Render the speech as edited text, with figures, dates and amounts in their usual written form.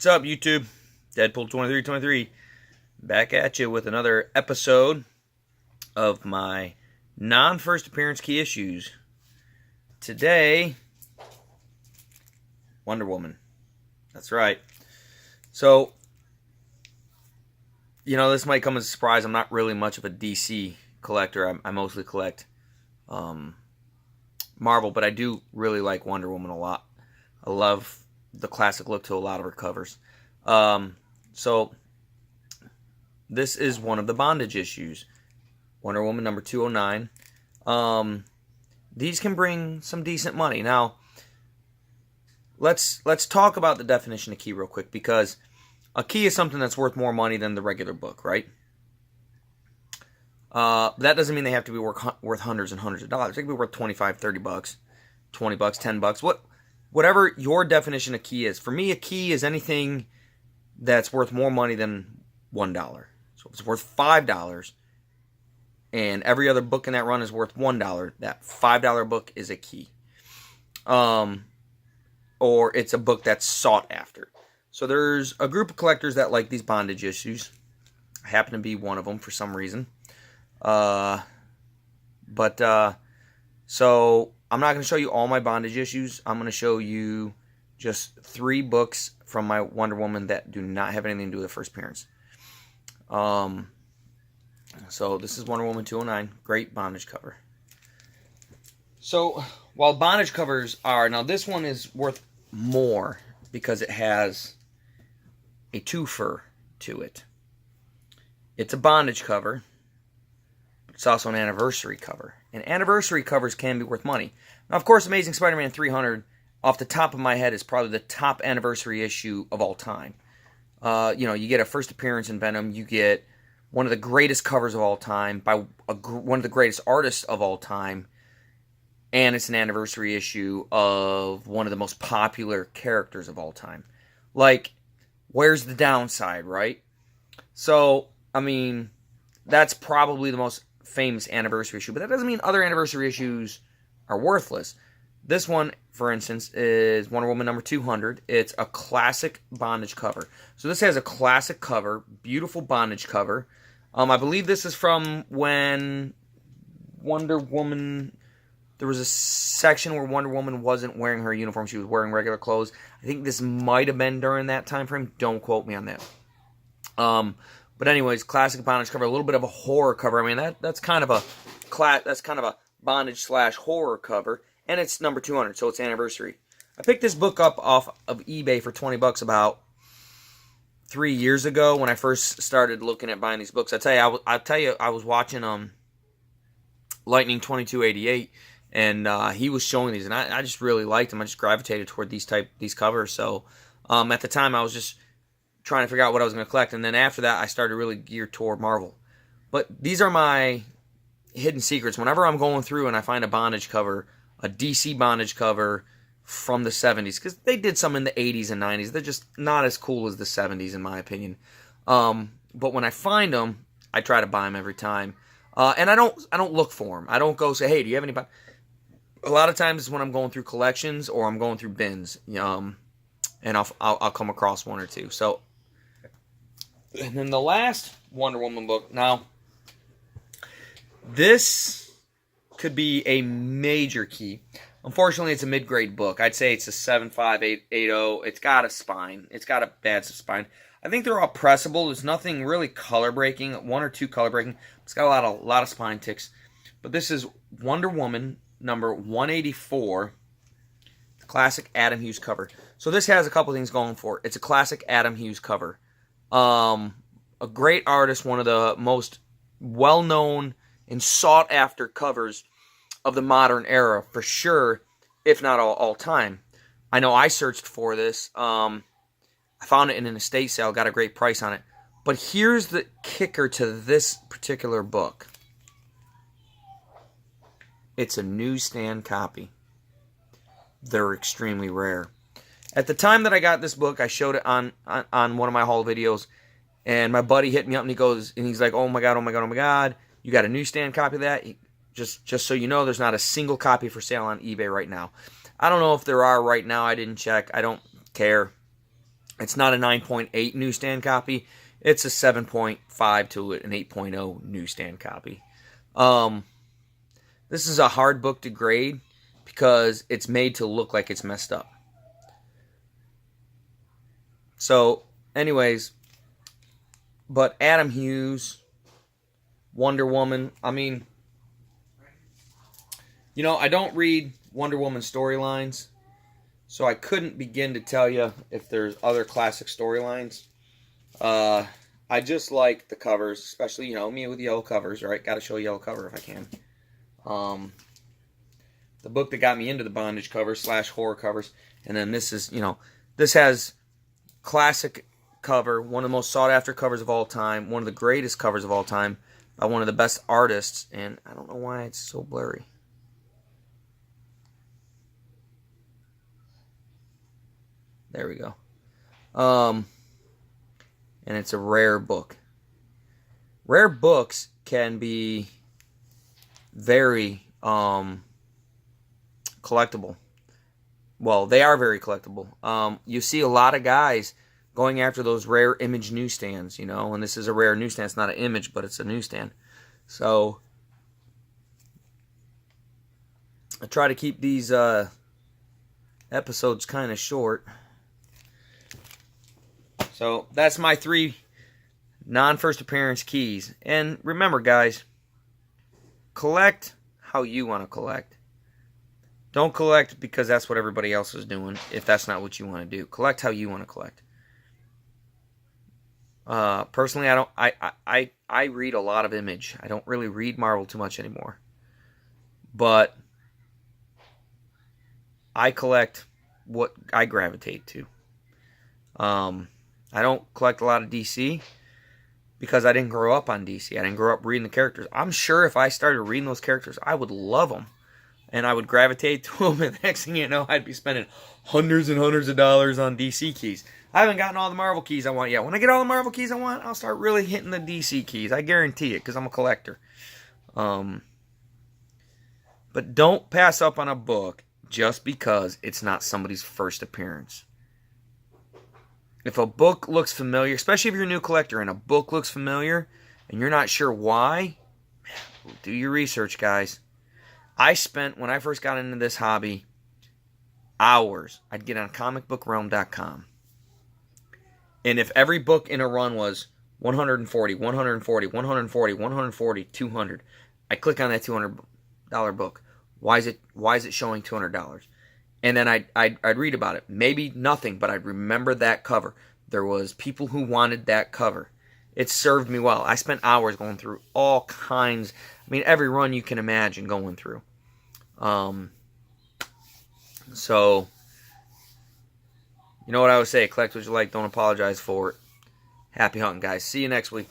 What's up, YouTube? Deadpool2323 back at you with another episode of my non-first appearance key issues. Today, Wonder Woman. That's right. So, this might come as a surprise. I'm not really much of a DC collector. I mostly collect Marvel, but I do really like Wonder Woman a lot. I love the classic look to a lot of her covers. So this is one of the bondage issues, Wonder Woman number 209. These can bring some decent money. Now, let's talk about the definition of key real quick, because a key is something that's worth more money than the regular book, right? That doesn't mean they have to be worth hundreds and hundreds of dollars. They can be worth 25, 30 bucks, 20 bucks, 10 bucks, whatever your definition of key is. For me, a key is anything that's worth more money than $1. So if it's worth $5 and every other book in that run is worth $1, that $5 book is a key. Or it's a book that's sought after. So there's a group of collectors that like these bondage issues. I happen to be one of them for some reason. So I'm not going to show you all my bondage issues. I'm going to show you just 3 books from my Wonder Woman that do not have anything to do with the first appearance. So this is Wonder Woman 209. Great bondage cover. So while bondage covers are... Now this one is worth more because it has a twofer to it. It's a bondage cover. It's also an anniversary cover. And anniversary covers can be worth money. Now, of course, Amazing Spider-Man 300, off the top of my head, is probably the top anniversary issue of all time. You get a first appearance in Venom. You get one of the greatest covers of all time by one of the greatest artists of all time. And it's an anniversary issue of one of the most popular characters of all time. Like, where's the downside, right? So, I mean, that's probably the most famous anniversary issue, but that doesn't mean other anniversary issues are worthless. This one, for instance, is Wonder Woman number 200. It's a classic bondage cover. So this has a classic cover, beautiful bondage cover. I believe this is from when Wonder Woman... There was a section where Wonder Woman wasn't wearing her uniform. She was wearing regular clothes. I think this might have been during that time frame. Don't quote me on that. But anyways, classic bondage cover, a little bit of a horror cover. I mean, that's kind of a bondage / horror cover, and it's number 200, so it's anniversary. I picked this book up off of eBay for 20 bucks about 3 years ago when I first started looking at buying these books. I was watching Lightning 2288, and he was showing these, and I just really liked them. I just gravitated toward these covers. So at the time, I was just trying to figure out what I was going to collect, and then after that I started really geared toward Marvel. But these are my hidden secrets. Whenever I'm going through and I find a bondage cover, a DC bondage cover from the 70s, because they did some in the 80s and 90s, they're just not as cool as the 70s in my opinion. But when I find them, I try to buy them every time, and I don't look for them. I don't go say, hey, do you have any? A lot of times it's when I'm going through collections or I'm going through bins, and I'll come across one or two. So. And then the last Wonder Woman book. Now, this could be a major key. Unfortunately, it's a mid-grade book. I'd say it's a 75880. It's got a spine. It's got a bad spine. I think they're all pressable. There's nothing really color-breaking. 1 or 2 color-breaking. It's got a lot of spine ticks. But this is Wonder Woman number 184. The classic Adam Hughes cover. So this has a couple things going for it. It's a classic Adam Hughes cover. A great artist, one of the most well-known and sought-after covers of the modern era, for sure, if not all time. I know I searched for this. I found it in an estate sale, got a great price on it. But here's the kicker to this particular book. It's a newsstand copy. They're extremely rare. At the time that I got this book, I showed it on one of my haul videos, and my buddy hit me up and he's like, oh my god, you got a newsstand copy of that? Just so you know, there's not a single copy for sale on eBay right now. I don't know if there are right now. I didn't check. I don't care. It's not a 9.8 newsstand copy. It's a 7.5 to an 8.0 newsstand copy. This is a hard book to grade because it's made to look like it's messed up. So, anyways, but Adam Hughes, Wonder Woman, I mean, you know, I don't read Wonder Woman storylines, so I couldn't begin to tell you if there's other classic storylines. I just like the covers, especially, you know, me with yellow covers, right? Got to show a yellow cover if I can. The book that got me into the bondage covers / horror covers, and then this is, you know, this has classic cover, one of the most sought after covers of all time, one of the greatest covers of all time by one of the best artists, and I don't know why it's so blurry. There we go. And it's a rare book. Rare books can be very collectible. Well, they are very collectible. You see a lot of guys going after those rare image newsstands, you know, and this is a rare newsstand. It's not an image, but it's a newsstand. So I try to keep these episodes kind of short. So that's my 3 non-first appearance keys. And remember, guys, collect how you want to collect. Don't collect because that's what everybody else is doing, if that's not what you want to do. Collect how you want to collect. Personally, I read a lot of Image. I don't really read Marvel too much anymore. But I collect what I gravitate to. I don't collect a lot of DC because I didn't grow up on DC. I didn't grow up reading the characters. I'm sure if I started reading those characters, I would love them. And I would gravitate to them, and the next thing you know, I'd be spending hundreds and hundreds of dollars on DC keys. I haven't gotten all the Marvel keys I want yet. When I get all the Marvel keys I want, I'll start really hitting the DC keys. I guarantee it, because I'm a collector. But don't pass up on a book just because it's not somebody's first appearance. If a book looks familiar, especially if you're a new collector and a book looks familiar and you're not sure why, do your research, guys. I spent, when I first got into this hobby, hours. I'd get on comicbookrealm.com. And if every book in a run was 140, 140, 140, 140, 200, I click on that $200 book. Why is it showing $200? And then I'd read about it. Maybe nothing, but I'd remember that cover. There was people who wanted that cover. It served me well. I spent hours going through all kinds. I mean, every run you can imagine going through. So, you know what I would say? Collect what you like. Don't apologize for it. Happy hunting, guys. See you next week.